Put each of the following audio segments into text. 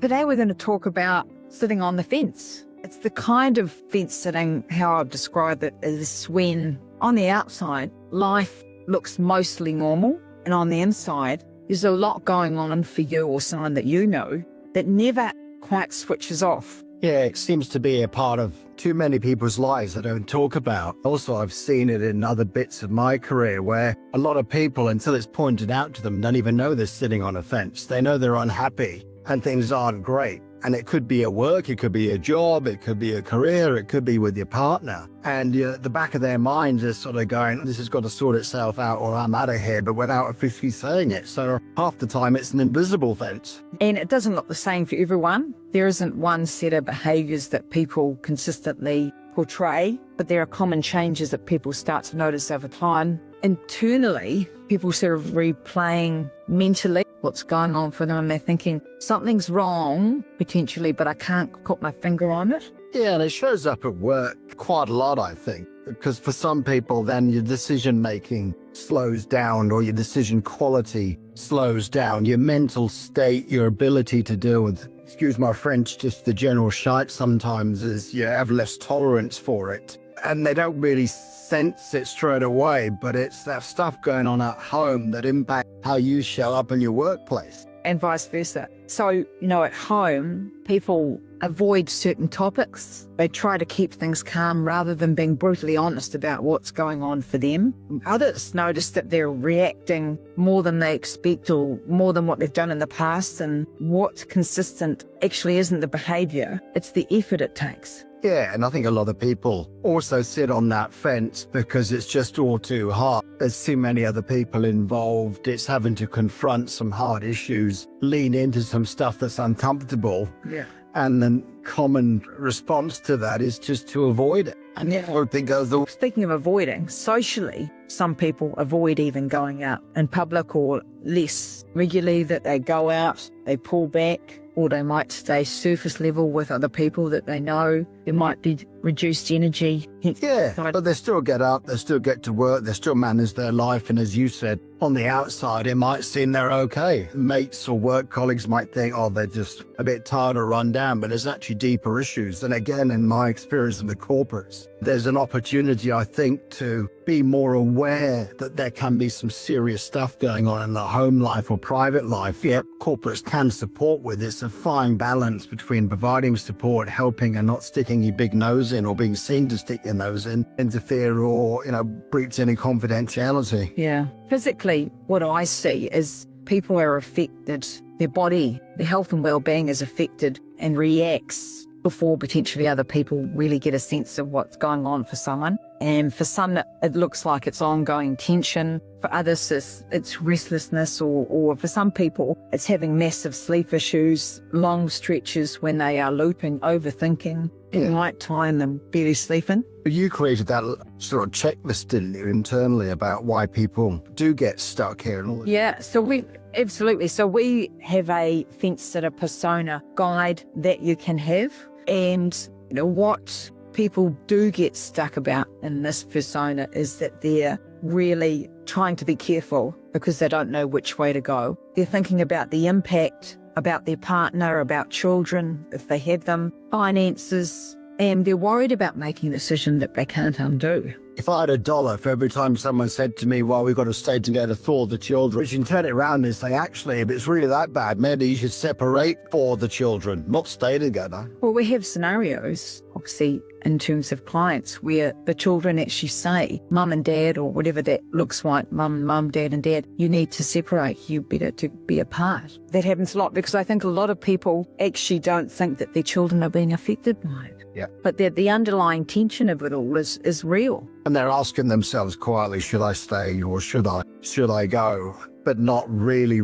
Today we're going to talk about sitting on the fence. It's the kind of fence sitting, how I've described it, is when on the outside, life looks mostly normal, and on the inside, there's a lot going on for you or someone that you know that never quite switches off. Yeah, it seems to be a part of too many people's lives I don't talk about. Also, I've seen it in other bits of my career where a lot of people, until it's pointed out to them, don't even know they're sitting on a fence. They know they're unhappy and things aren't great. And it could be at work, it could be a job, it could be a career, it could be with your partner. And the back of their minds is sort of going, this has got to sort itself out or I'm out of here, but without officially saying it. So half the time it's an invisible fence. And it doesn't look the same for everyone. There isn't one set of behaviours that people consistently portray, but there are common changes that people start to notice over time. Internally, people sort of replaying mentally what's going on for them, and they're thinking something's wrong potentially, but I can't put my finger on it. Yeah, and it shows up at work quite a lot, I think, because for some people then your decision making slows down or your decision quality slows down. Your mental state, your ability to deal with, excuse my French, just the general shite sometimes is you have less tolerance for it. And they don't really sense it straight away, but it's that stuff going on at home that impacts how you show up in your workplace. And vice versa. So, at home, people avoid certain topics. They try to keep things calm rather than being brutally honest about what's going on for them. Others notice that they're reacting more than they expect or more than what they've done in the past, and what's consistent actually isn't the behaviour, it's the effort it takes. Yeah, and I think a lot of people also sit on that fence because it's just all too hard. There's too many other people involved. It's having to confront some hard issues, lean into some stuff that's uncomfortable. Yeah. And the common response to that is just to avoid it. And Speaking of avoiding, socially, some people avoid even going out in public or less regularly, that they go out, they pull back, or they might stay surface level with other people that they know. There might be reduced energy. Yeah, but they still get up, they still get to work, they still manage their life. And as you said, on the outside, it might seem they're okay. Mates or work colleagues might think, oh, they're just a bit tired or run down, but there's actually deeper issues. And again, in my experience in the corporates, there's an opportunity, I think, to be more aware that there can be some serious stuff going on in the home life or private life. Yeah, corporates can support with. It's a fine balance between providing support, helping, and not sticking your big nose in or being seen to stick your nose in, interfere or, breach any confidentiality. Yeah. Physically, what I see is people are affected, their body, their health and well-being is affected and reacts before potentially other people really get a sense of what's going on for someone. And for some, it looks like it's ongoing tension. For others, it's restlessness, or for some people, it's having massive sleep issues, long stretches when they are looping, overthinking, at night time and barely sleeping. You created that sort of checklist, didn't you, internally about why people do get stuck here and all that? Yeah, absolutely. So we have a fence sitter persona guide that you can have. And what people do get stuck about in this persona is that they're really trying to be careful because they don't know which way to go. They're thinking about the impact, about their partner, about children, if they have them, finances, and they're worried about making a decision that they can't undo. If I had $1 for every time someone said to me, well, we've got to stay together for the children, you can turn it around and say, actually, if it's really that bad, maybe you should separate for the children, not stay together. Well, we have scenarios, obviously, in terms of clients where the children actually say, mum and dad, or whatever that looks like, mum, dad and dad, you need to separate, you better to be apart. That happens a lot because I think a lot of people actually don't think that their children are being affected by it. Yeah. But the underlying tension of it all is real. And they're asking themselves quietly, should I stay or should I go? But not really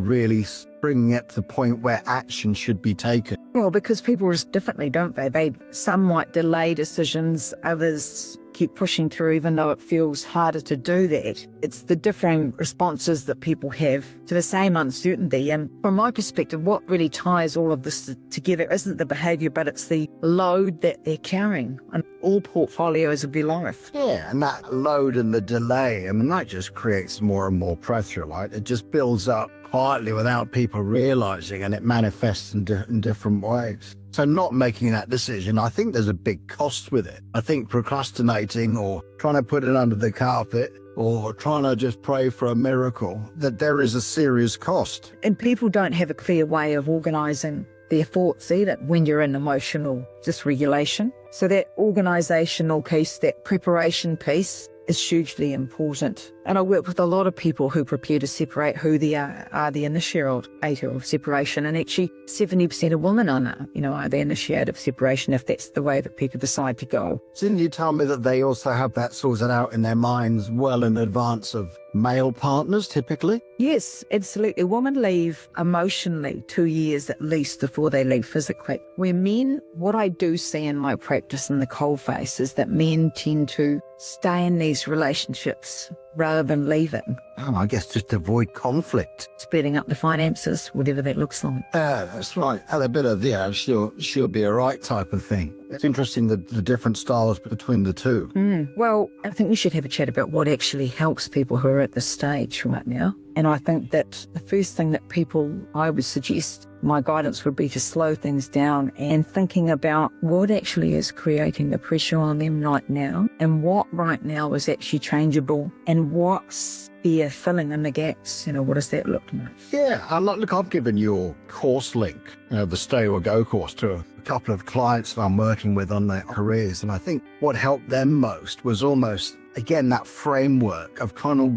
bringing it to the point where action should be taken. Well, because people respond differently, don't they? Some might delay decisions, others keep pushing through even though it feels harder to do that. It's the differing responses that people have to the same uncertainty. And from my perspective, what really ties all of this together isn't the behaviour, but it's the load that they're carrying on all portfolios of their life. Yeah, and that load and the delay, that just creates more and more pressure, right? It just builds up quietly without people realizing, and it manifests in different ways. So not making that decision, I think there's a big cost with it. I think procrastinating or trying to put it under the carpet or trying to just pray for a miracle, that there is a serious cost. And people don't have a clear way of organising their thoughts either when you're in emotional dysregulation. So that organisational piece, that preparation piece is hugely important. And I work with a lot of people who prepare to separate, who they are the initiator of separation. And actually 70% of women are the initiator of separation if that's the way that people decide to go. Didn't you tell me that they also have that sorted out in their minds well in advance of male partners typically? Yes, absolutely. Women leave emotionally 2 years at least before they leave physically. Where men, what I do see in my practice in the coalface is that men tend to stay in these relationships rather than leaving. Oh, I guess just avoid conflict. Splitting up the finances, whatever that looks like. Yeah, that's right. And a bit of, she'll be all right type of thing. It's interesting the different styles between the two. Well, I think we should have a chat about what actually helps people who are at this stage right now. And I think that the first thing that I would suggest, my guidance would be to slow things down and thinking about what actually is creating the pressure on them right now and what right now is actually changeable and what's there filling in the gaps. What does that look like? Yeah, look, I've given your course link, the Stay or Go course, to a couple of clients that I'm working with on their careers. And I think what helped them most was almost, again, that framework of kind of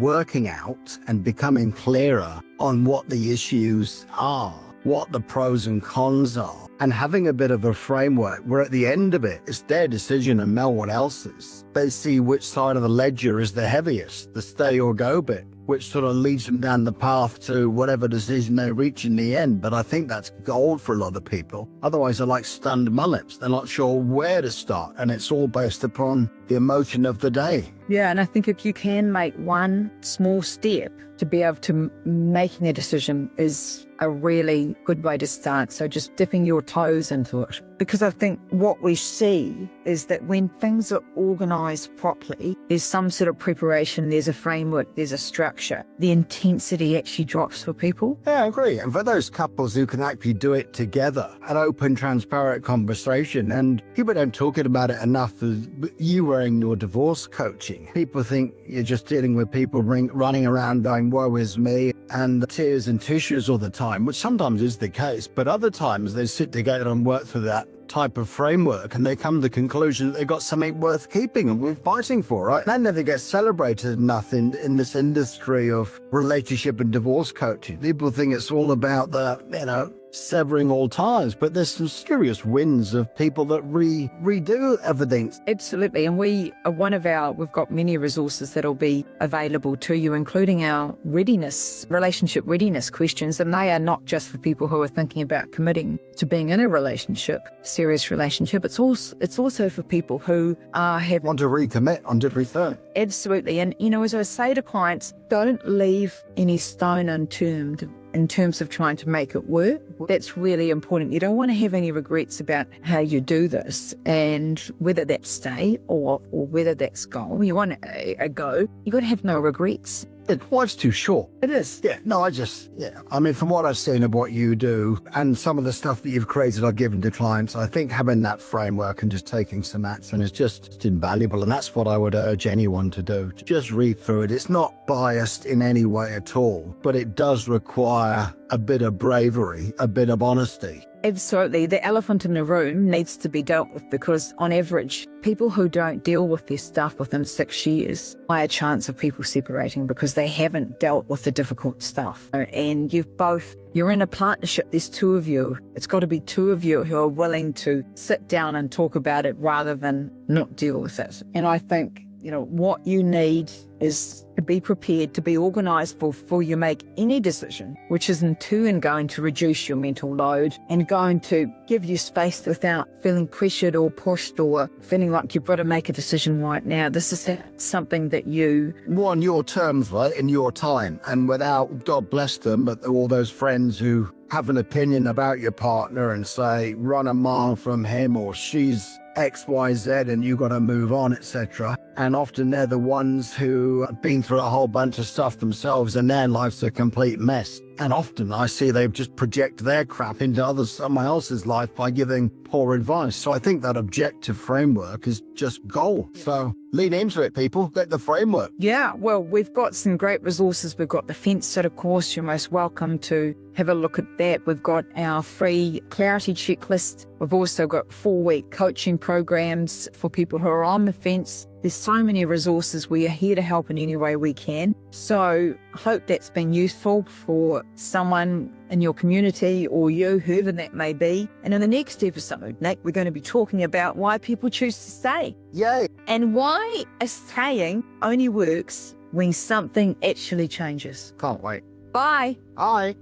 working out and becoming clearer on what the issues are, what the pros and cons are, and having a bit of a framework where at the end of it, it's their decision and no one else's. They see which side of the ledger is the heaviest, the stay or go bit, which sort of leads them down the path to whatever decision they reach in the end. But I think that's gold for a lot of people. Otherwise, they're like stunned mullets. They're not sure where to start. And it's all based upon the emotion of the day. Yeah, and I think if you can make one small step to be able to making a decision is a really good way to start. So just dipping your toes into it. Because I think what we see is that when things are organised properly, there's some sort of preparation, there's a framework, there's a structure. The intensity actually drops for people. Yeah, I agree. And for those couples who can actually do it together, an open, transparent conversation, and people don't talk about it enough, as you wearing your divorce coaching. People think you're just dealing with people running around going, woe is me, and tears and tissues all the time, which sometimes is the case, but other times they sit together and work through that type of framework and they come to the conclusion that they've got something worth keeping and worth fighting for, right? That never gets celebrated enough in this industry of relationship and divorce coaching. People think it's all about the, severing all ties, but there's some serious wins of people that redo everything. Absolutely, and we've got many resources that'll be available to you, including our relationship readiness questions, and they are not just for people who are thinking about committing to being in a serious relationship. It's also for people who want to recommit, want to return. Absolutely, and as I say to clients, don't leave any stone unturned in terms of trying to make it work. That's really important. You don't want to have any regrets about how you do this and whether that's stay or whether that's go. You want a go. You got to have no regrets. Life's too short. It is. Yeah, no, from what I've seen of what you do and some of the stuff that you've created, I've given to clients, I think having that framework and just taking some action is just invaluable. And that's what I would urge anyone to do. Just read through it. It's not biased in any way at all, but it does require a bit of bravery, a bit of honesty. Absolutely. The elephant in the room needs to be dealt with because on average, people who don't deal with their stuff within 6 years, higher chance of people separating because they haven't dealt with the difficult stuff. And you're in a partnership, there's two of you. It's got to be two of you who are willing to sit down and talk about it rather than not deal with it. And I think, what you need is to be prepared, to be organised before you make any decision, which is in turn going to reduce your mental load and going to give you space without feeling pressured or pushed or feeling like you've got to make a decision right now. This is something that you... More on your terms, right, in your time, and without, God bless them, but all those friends who have an opinion about your partner and say, run a mile from him or she's XYZ and you got to move on, etc. And often they're the ones who have been through a whole bunch of stuff themselves and their life's a complete mess. And often I see they just project their crap into someone else's life by giving poor advice. So I think that objective framework is just gold. So lean into it, people. Get the framework. Yeah, well, we've got some great resources. We've got the Fence-Sitter course. You're most welcome to have a look at that. We've got our free clarity checklist. We've also got 4-week coaching programs for people who are on the fence. There's so many resources. We are here to help in any way we can. So I hope that's been useful for someone in your community or you, whoever that may be. And in the next episode, Nick, we're going to be talking about why people choose to stay. Yay. And why a staying only works when something actually changes. Can't wait. Bye. Bye.